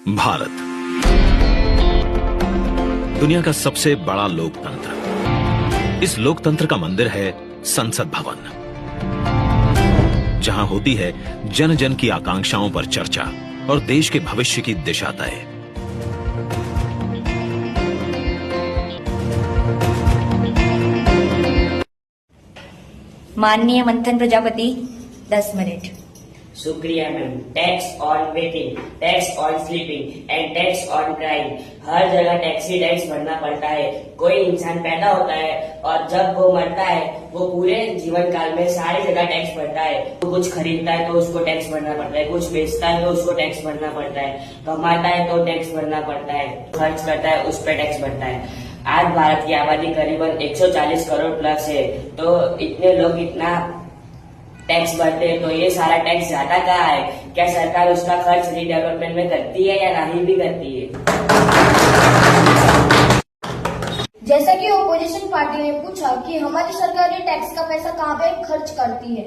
भारत दुनिया का सबसे बड़ा लोकतंत्र। इस लोकतंत्र का मंदिर है संसद भवन, जहां होती है जन जन की आकांक्षाओं पर चर्चा और देश के भविष्य की दिशा तय। माननीय मंथन प्रजापति 10 मिनट। शुक्रिया ma'am. Tax on waiting, tax on sleeping and tax on crime. हर जगह टैक्स ही टैक्स भरना पड़ता है। कोई इंसान पैदा होता है और जब वो मरता है वो पूरे जीवन काल में सारी जगह टैक्स भरता है। वो कुछ खरीदता है तो उसको टैक्स भरना पड़ता है, कुछ बेचता है तो उसको टैक्स भरना पड़ता है, कमाता है तो टैक्स भरना पड़ता है, खर्च करता है उस पर टैक्स भरता है। आज भारत की आबादी करीबन 140 करोड़ प्लस है, तो इतने लोग इतना टैक्स भरते हैं, तो ये सारा टैक्स जाता कहाँ है? क्या सरकार उसका खर्च रीडेवलपमेंट में करती है या नहीं भी करती है? जैसा कि ओपोजिशन पार्टी ने पूछा कि हमारी सरकार ये टैक्स का पैसा कहाँ पे खर्च करती है,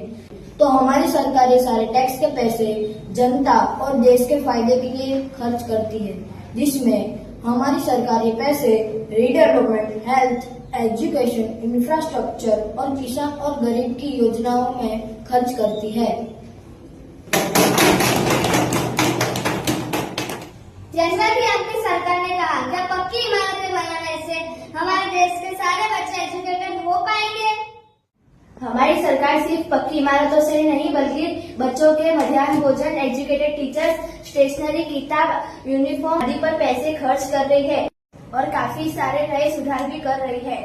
तो हमारी सरकार ये सारे टैक्स के पैसे जनता और देश के फायदे के लिए खर्च करती है, जिसमें हमारी सरकार ये पैसे रीडेवलपमेंट, हेल्थ, एजुकेशन, इंफ्रास्ट्रक्चर और किसान और गरीब की योजनाओं में खर्च करती है। जैसा कि आपकी सरकार ने कहा, क्या पक्की इमारतें बनाने से हमारे देश के सारे बच्चे एजुकेटेड हो पाएंगे? हमारी सरकार सिर्फ पक्की इमारतों से नहीं बल्कि बच्चों के मध्याह्न भोजन, एजुकेटेड टीचर्स, स्टेशनरी, किताब, यूनिफॉर्म आदि पर पैसे खर्च कर रही है और काफी सारे नए सुधार भी कर रही है।